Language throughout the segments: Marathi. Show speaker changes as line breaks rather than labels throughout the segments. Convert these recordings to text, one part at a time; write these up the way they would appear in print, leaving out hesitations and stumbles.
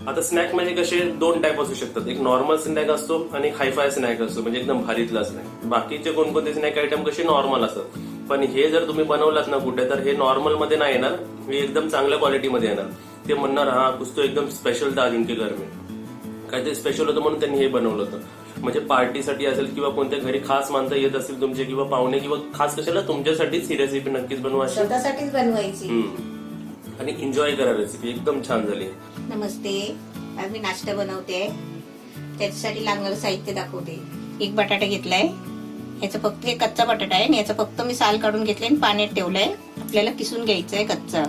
आता स्नॅक म्हणजे कसे दोन टाईप असू शकतात, एक नॉर्मल स्नॅक असतो आणि हायफाय स्नॅक असतो, म्हणजे एकदम भारीतला स्नॅक. बाकीचे कोणकोणते स्नॅक आयटम कसे नॉर्मल असतात, पण हे जर तुम्ही बनवलात ना कुठे, तर हे नॉर्मल मध्ये नाही येणार, हे एकदम चांगल्या क्वालिटीमध्ये येणार. ते म्हणणार हा कुछ तो एकदम स्पेशल था जिनके घर में, काहीतरी स्पेशल होतं म्हणून त्यांनी हे बनवलं होतं. म्हणजे पार्टीसाठी असेल किंवा कोणत्या घरी खास माणसं येत असतील तुमचे किंवा पाहुणे, किंवा खास कशाला तुमच्यासाठीच ही रेसिपी नक्कीच बनवा.
स्वतःसाठीच बनवायची
आणि एन्जॉय करा. रेसिपी एकदम छान झाली.
नमस्ते, आज मी नाश्ता बनवते. त्याच्यासाठी लागणारं साहित्य दाखवते. एक बटाटा घेतलाय, याचा फक्त हे कच्चा बटाटा आहे, याचा फक्त मी साल काढून घेतले आणि पाण्यात ठेवलंय. आपल्याला किसून घ्यायचं आहे कच्चा.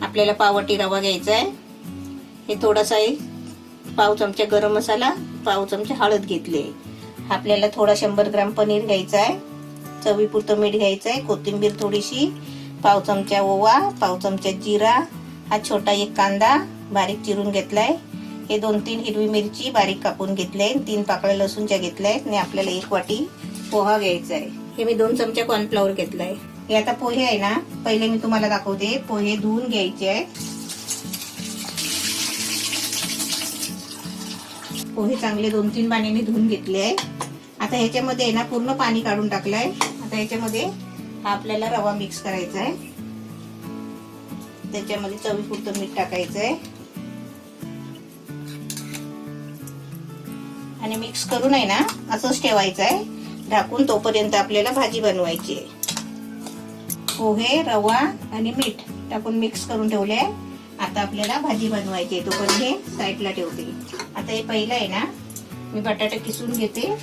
आपल्याला पावटी रवा घ्यायचा आहे. हे थोडासा पाव चमचा गरम मसाला, पाव चमचा हळद घेतले. आपल्याला थोडा 100 ग्राम पनीर घ्यायचा आहे. चवीपुरतं मीठ घ्यायचं आहे. कोथिंबीर थोडीशी, पाव चमचा ओवा, पाव चमचा जिरा, हा छोटा एक कांदा बारीक चिरून घेतलाय. हे 2-3 हिरवी मिरची बारीक कापून घेतले. 3 पाकळ्या लसूणच्या घेतल्या आणि आपल्याला 1 वाटी पोहा घ्यायचा आहे. हे मी 2 चमचा कॉर्नफ्लॉवर घेतलाय. हे आता पोहे आहे ना, पहिले मी तुम्हाला दाखवते. पोहे धुवून घ्यायचे आहे. पोहे चांगले 2-3 पाण्याने धुवून घेतले आहे. आता ह्याच्यामध्ये आहे ना पूर्ण पाणी काढून टाकलंय. आता ह्याच्यामध्ये हा आपल्याला रवा मिक्स करायचा आहे. त्याच्यामध्ये चवीपुरतं मीठ टाकायचं आहे आणि मिक्स करून आहे ना असंच ठेवायचं आहे ढाकून. तोपर्यंत आपल्याला भाजी बनवायची आहे. पोहे, रवा आणि मीठ टाकून मिक्स करून ठेवले. आता आपल्याला भाजी बनवायची आहे. तोपर्यंत हे साईडला ठेवते. आता हे पहिलं आहे ना, मी बटाटा किसून घेते.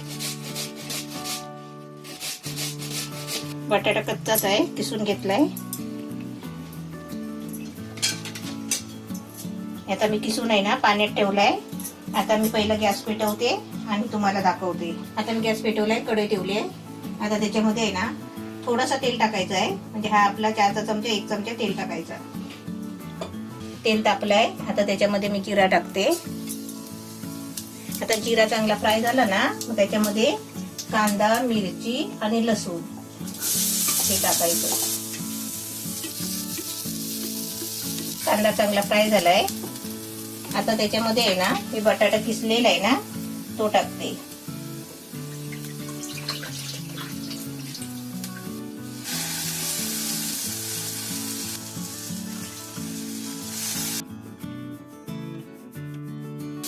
बटाटा कच्चाच आहे, किसून घेतलाय. आता मी किसून आहे ना पाण्यात ठेवलाय. आता मी पहिला गॅस पेटवते आणि तुम्हाला दाखवते. आता मी गॅस पेटवलाय, कढई ठेवली आहे. आता त्याच्यामध्ये आहे ना थोडासा तेल टाकायचं आहे. म्हणजे हा आपला 4चा चमचा, 1 चमचा तेल टाकायचा. तेल तापलंय. आता त्याच्यामध्ये मी जिरा टाकते. आता जिरा चांगला फ्राय झाला ना, मग त्याच्यामध्ये कांदा, मिरची आणि लसूण हे टाकायचं. कांदा चांगला फ्राय झालाय. आता त्याच्यामध्ये आहे ना हे बटाटा किसलेला आहे ना, तो टाकते.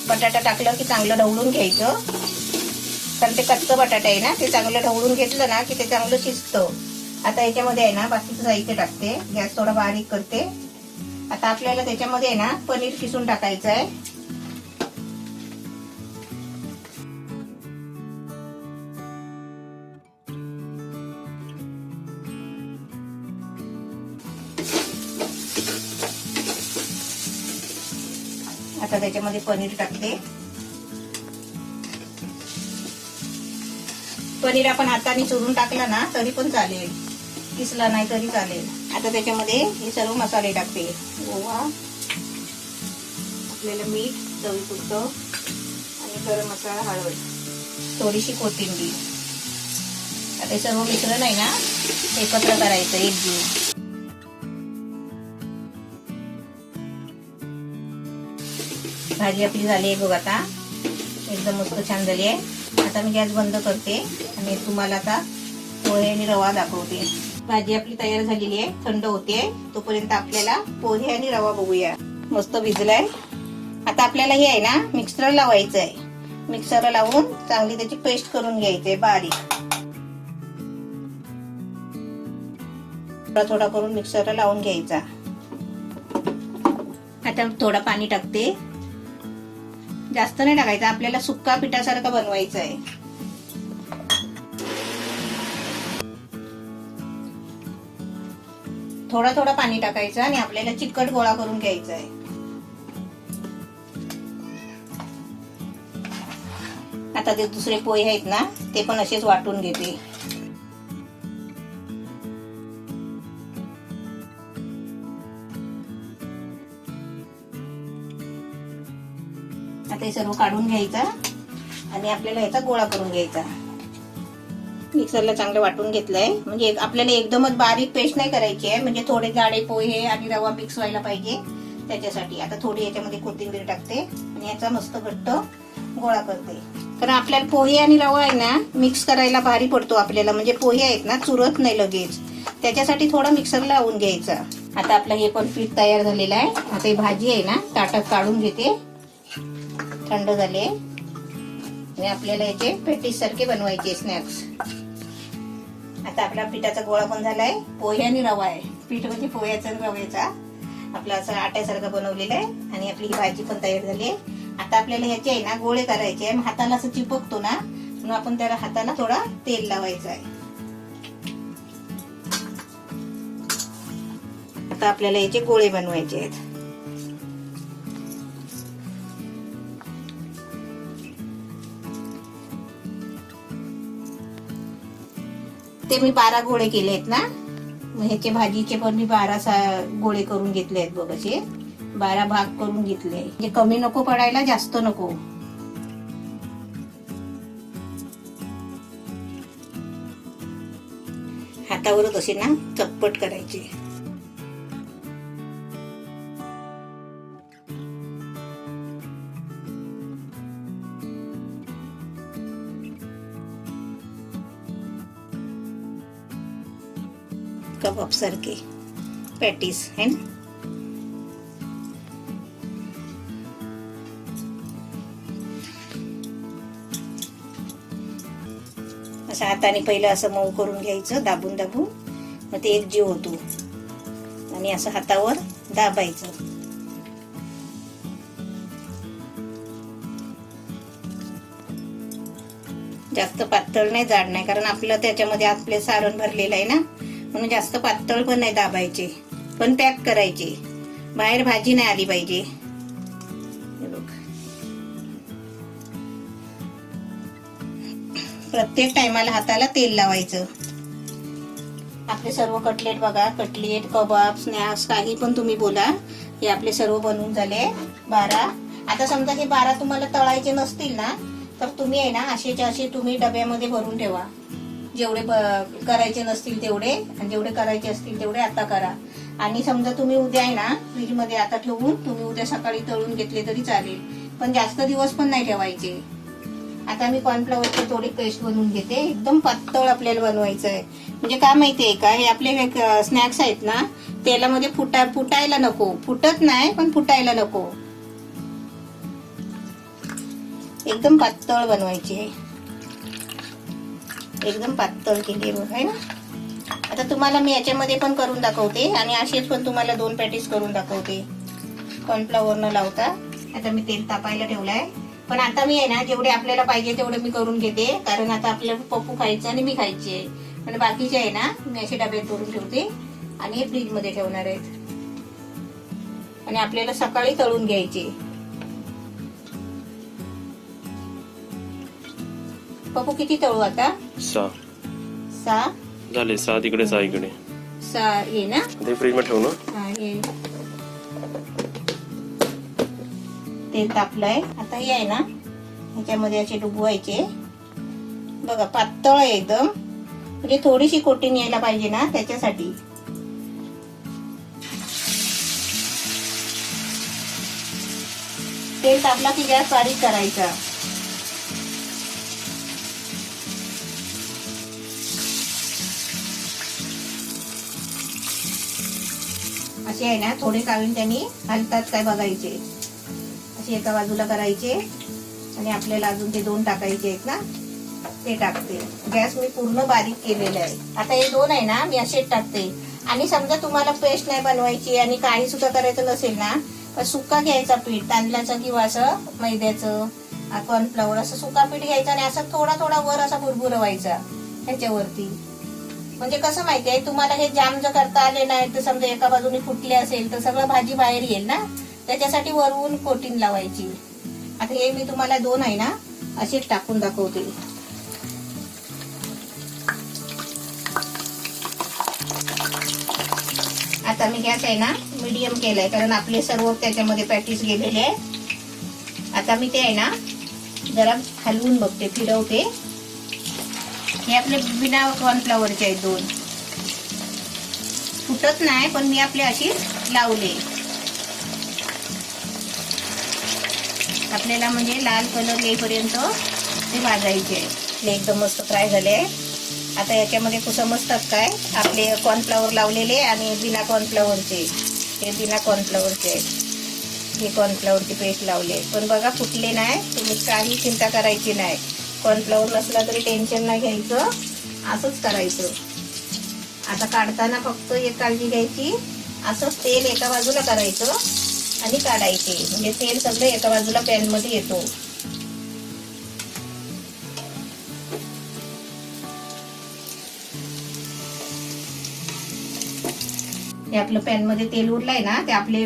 बटाटा टाकलं की चांगलं ढवळून घ्यायचं, कारण ते कच्चं बटाटा आहे ना, ते चांगलं ढवळून घेतलं ना की ते चांगलं शिजतं. आता याच्यामध्ये आहे ना बाकीचं साहित्य टाकते. गॅस थोडा बारीक करते. आता आपल्याला त्याच्यामध्ये आहे ना पनीर किसून टाकायचं आहे. आता त्याच्यामध्ये पनीर टाकते. पनीर आपण हाताने चुरून टाकला ना तरी पण चालेल, किसला नाही तरी चालेल. आता त्याच्यामध्ये हे सर्व मसाले टाकते. ओवा, आपल्याला मीठ चवीपुरतं आणि गरम मसाला, हळद, थोडीशी कोथिंबीर. आता हे सर्व मिश्रण आहे ना एकत्र करायचं एकजीव. भाजी आपली झाली आहे बघ. आता एकदम मस्त छान झाली आहे. आता मी गॅस बंद करते आणि तुम्हाला आता पोहे आणि रवा दाखवते. भाजी आपली तयार झालेली आहे, थंड होते. तोपर्यंत आपल्याला पोहे आणि रवा बघूया. मस्त भिजलाय. आता आपल्याला हे आहे ना मिक्सर लावायचं आहे. मिक्सर लावून चांगली त्याची पेस्ट करून घ्यायची आहे बारीक. थोडा थोडा करून मिक्सरला लावून घ्यायचा. आता थोडा पाणी टाकते. जास्त नाही टाकायचं, आपल्याला सुक्का पिठासारखं बनवायचं आहे. थोडा थोडा पाणी टाकायचं आणि आपल्याला चिकट गोळा करून घ्यायचा आहे. आता ते दुसरे पोहे आहेत ना ते पण असेच वाटून घेते. आता हे सर्व काढून घ्यायचा आणि आपल्याला याचा गोळा करून घ्यायचा. मिक्सरला चांगलं वाटून घेतलंय. म्हणजे आपल्याला एकदमच बारीक पेस्ट नाही करायची आहे, म्हणजे थोडे जाडे पोहे आणि रवा मिक्स व्हायला पाहिजे. त्याच्यासाठी आता थोडी याच्यामध्ये कोथिंबीर टाकते आणि याचा मस्त घट्ट गोळा करते. कारण आपल्याला पोहे आणि रवा आहे ना मिक्स करायला भारी पडतो आपल्याला, म्हणजे पोहे आहेत ना चुरत नाही लगेच, त्याच्यासाठी थोडा मिक्सर लावून घ्यायचा. आता आपलं हे पण पीठ तयार झालेलं आहे. आता ही भाजी आहे ना ताटात काढून घेते, थंड झाले आणि आपल्याला याचे पॅटीस सारखे बनवायचे स्नॅक्स. आता आपला पिठाचा गोळा पण झालाय. पोहे आणि रवा आहे, पीठ म्हणजे पोह्याचा आणि रव्याचा आपला असं आट्यासारखं बनवलेलं आहे आणि आपली ही भाजी पण तयार झाली आहे. आता आपल्याला ह्याचे आहे ना गोळे करायचे आहे. हाताला असं चिपकतो ना म्हणून आपण त्याला हाताला थोडा तेल लावायचं आहे. आता आपल्याला याचे गोळे बनवायचे आहेत. ते मी 12 गोळे केले आहेत ना, मग ह्याचे भाजीचे पण मी 12 गोळे करून घेतले आहेत बघ, असे 12 भाग करून घेतले. म्हणजे कमी नको पडायला, जास्त नको. हातावरच असे ना चटपट करायचे. कबाब सारखे पॅटीस है ना. असं हाताने पहिलं असं मऊ करून घ्यायचं, दाबून दाबून, मग ते एक जीव होतो आणि असं हातावर दाबायचं. जास्त पातळ नाही, जाड नाही, कारण आपलं त्याच्यामध्ये आपले सारण भरलेलं आहे ना, म्हणून जास्त पातळ पण नाही दाबायचे, पण पॅक करायचे. बाहेर भाजी नाही आली पाहिजे. प्रत्येक टायमाला हाताला तेल लावायचं. आपले सर्व कटलेट बघा, कटलेट, कबाब, स्नॅक्स काही पण तुम्ही बोला, हे आपले सर्व बनवून झाले 12. आता समजा हे 12 तुम्हाला तळायचे नसतील ना, तर तुम्ही आहे ना असेच्या असे तुम्ही डब्यामध्ये भरून ठेवा. जेवढे करायचे नसतील तेवढे, आणि जेवढे करायचे असतील तेवढे आता करा. आणि समजा तुम्ही उद्या आहे ना फ्रीज मध्ये आता ठेवून तुम्ही उद्या सकाळी तळून घेतले तरी चालेल, पण जास्त दिवस पण नाही ठेवायचे. आता मी कॉर्नफ्लॉवरची थोडी पेस्ट बनवून घेते. एकदम पातळ आपल्याला बनवायचं आहे. म्हणजे काय माहितीये का, हे आपले स्नॅक्स आहेत ना तेलामध्ये फुटायला नको. फुटत नाही पण फुटायला नको. एकदम पातळ बनवायची, एकदम पातळ केली आहे ना. आता तुम्हाला मी याच्यामध्ये पण करून दाखवते आणि असेच पण तुम्हाला 2 पॅटीस करून दाखवते कॉर्नफ्लॉवर न लावता. आता मी तेल तापायला ठेवलंय, पण आता मी आहे ना जेवढे आपल्याला पाहिजे तेवढे मी करून घेते, कारण आता आपल्याला पप्पू खायचं आणि मी खायची आहे. आणि बाकीचे आहे ना मी असे डब्यात करून ठेवते आणि हे फ्रीज मध्ये ठेवणार आहेत. आणि आपल्याला सकाळी तळून घ्यायचे. पप्पू किती तळू आता?
6 झाले. 6 तिकडे 6 इकडे.
6 ये ना,
ते फ्रीज मध्ये ठेवू ना.
हा, हे तेल तापलंय. आता हे आहे ना ह्याच्यामध्ये असे डुबवायचे. बघा पातळ आहे एकदम, म्हणजे थोडीशी कोटिंग यायला पाहिजे ना त्याच्यासाठी. तेल तापला की गॅस बारीक करायचा. असे आहे ना थोडे काढून त्यांनी हलतात काय बघायचे. असे एका बाजूला करायचे आणि आपल्याला अजून ते 2 टाकायचे आहेत ना, ते टाकते. गॅस मी पूर्ण बारीक केलेला आहे. आता हे 2 आहे ना मी असेच टाकते. आणि समजा तुम्हाला पेस्ट नाही बनवायची आणि काही सुद्धा करायचं नसेल ना, तर सुका घ्यायचा पीठ, तांदळाचं किंवा असं मैद्याचं, कॉर्नफ्लॉवर असं सुका पीठ घ्यायचं आणि असं थोडा थोडा वर असा बुरबुरवायचा ह्याच्यावरती. म्हणजे कसं माहितीये, तुम्हाला हे जाम जर करता आले नाही तर समजा एका बाजूने फुटले असेल तर सगळं भाजी बाहेर येईल ना, त्याच्यासाठी वरून कोटिंग लावायची. आता हे मी तुम्हाला 2 आहे ना असेच टाकून दाखवते. आता मी गॅस आहे ना मीडियम केलाय, कारण आपले सर्व त्याच्यामध्ये पॅटीस गेलेले आहे. आता मी ते आहे ना जरा हलवून बघते, फिरवते. हे आपले बिना कॉर्नफ्लॉवरचे आहेत 2. फुटत नाही पण मी आपले अशी लावले. आपल्याला म्हणजे लाल कलर येईपर्यंत ते भाजायचे. हे एकदम मस्त फ्राय झाले. आता याच्यामध्ये समजतात काय, आपले कॉर्नफ्लॉवर लावलेले आणि बिना कॉर्नफ्लॉवरचे. हे बिना कॉर्नफ्लॉवरचे आहेत. हे कॉर्नफ्लॉवरची पेस्ट लावले, पण बघा फुटले नाही. तुम्ही काही चिंता करायची नाही. कॉर्नफ्लॉवर नसला तरी टेन्शन नाही घ्यायचं, असंच करायचं. आता काढताना फक्त एक काळजी घ्यायची, असंच तेल एका बाजूला करायचं आणि काढायचे. म्हणजे तेल सगळं एका बाजूला पॅन मध्ये येतो. हे आपलं पॅन मध्ये तेल उरलंय ना, ते आपले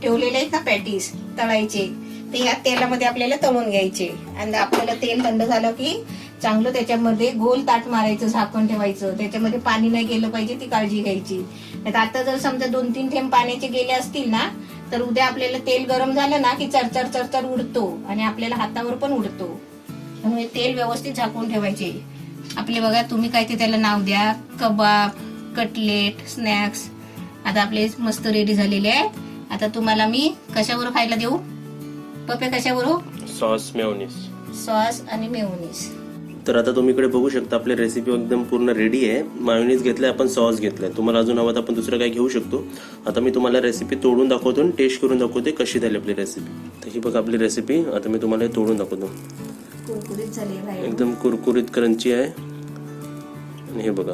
ठेवलेले आहेत ना पॅटीस तळायचे, ते ह्या तेलामध्ये आपल्याला तळून घ्यायचे. आणि आपल्याला तेल थंड झालं की चांगलं त्याच्यामध्ये गोल ताट मारायचं, झाकण ठेवायचं. त्याच्यामध्ये पाणी नाही गेलं पाहिजे, ती काळजी घ्यायची. आता जर समजा 2-3 थेंब पाण्याचे गेले असतील ना, तर उद्या आपल्याला तेल गरम झालं ना की चरचर चरचर उडतो आणि आपल्याला हातावर पण उडतो. त्यामुळे तेल व्यवस्थित झाकून ठेवायचे. आपले बघा, तुम्ही काय ते त्याला नाव द्या, कबाब, कटलेट, स्नॅक्स. आता आपले मस्त रेडी झालेले आहे. आता तुम्हाला मी कशावर खायला देऊ पप्पे? कशावर हो?
Sauce, mayonnaise.
सॉस आणि मेयोनीज.
तर आता तुम्ही इकडे बघू शकता आपली रेसिपी एकदम पूर्ण रेडी आहे. मायोनीज घेतलाय आपण, सॉस घेतलाय. तुम्हाला अजून हवं तर आपण दुसरं काय घेऊ शकतो. आता मी तुम्हाला रेसिपी तोडून दाखवतो आणि टेस्ट करून दाखवते कशी झाली आपली रेसिपी. तर ही बघा आपली रेसिपी. आता मी तुम्हाला तोडून दाखवतो.
कुरकुरीत झाली बाहेर,
एकदम कुरकुरीत क्रंची आहे. आणि हे बघा,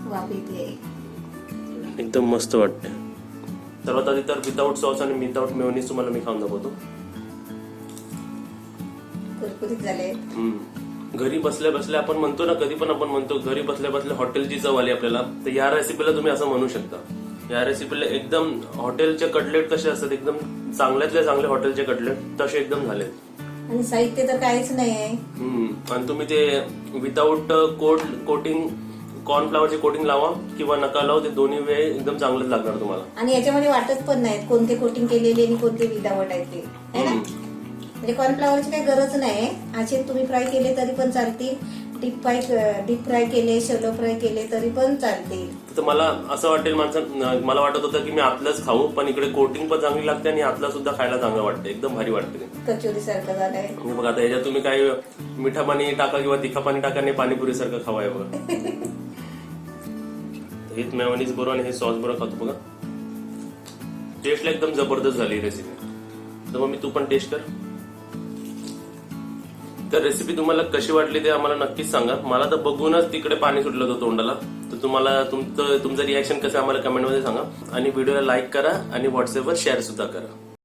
वाफ येते.
एकदम मस्त वाटते. सर्वात आधी तर विदाऊट सॉस आणि विदाऊट मेयोनीज तुम्हाला मी खाऊन दाखवतो.
कुरकुरीत झाले.
घरी बसल्या बसल्या आपण म्हणतो ना, कधी पण आपण म्हणतो घरी बसल्या बसल्या हॉटेलची चव आली आपल्याला. तर या रेसिपीला तुम्ही असं म्हणू शकता. या रेसिपीला एकदम हॉटेलचे कटलेट कसे असतात, एकदम चांगल्यातले चांगले हॉटेलचे कटलेट तसे एकदम झालेत.
आणि साहित्य तर काहीच नाही आहे.
आणि तुम्ही ते विदाऊट कोटिंग, कॉर्नफ्लॉवरची कोटिंग लावा किंवा नका लावा, ते दोन्ही वेळ एकदम चांगलंच लागणार तुम्हाला.
आणि याच्यामध्ये वाटत पण नाही कोणते कोटिंग केलेले आणि कोणते विदाऊट आहे ते, है ना. म्हणजे कॉर्नफ्लॉवरची काही गरज नाही. असे तुम्ही फ्राय केले तरी पण चालतील, डीप फ्राय केले, शॅलो फ्राय केले तरी पण चालतील.
तर मला असं वाटेल मला वाटत होतं की मी आतलंच खाऊ, पण इकडे कोटिंग पण चांगली लागते आणि आतलं सुद्धा खायला चांगलं वाटतं. एकदम भारी वाटते.
कचोरी सारखं झालंय.
बघा, आता याच्यात तुम्ही काही मिठा पाणी टाका किंवा तिखा पाणी टाका आणि पाणीपुरी सारखं खावाय बघा. हे मेयोनीज बरोबर आणि हे सॉस बरोबर खातो बघा. टेस्टला एकदम जबरदस्त झाली रेसिपी. तर मग तू पण टेस्ट कर. तर रेसिपी तुम्हाला कशी वाटली ते आम्हाला नक्कीच सांगा. मला तर बघूनच तिकडे पाणी सुटलं होतं तोंडाला. तर तुम्हाला तुमचं रिॲक्शन कसं आम्हाला कमेंटमध्ये सांगा. आणि व्हिडिओला लाईक करा आणि व्हॉट्सअपवर शेअर सुद्धा करा.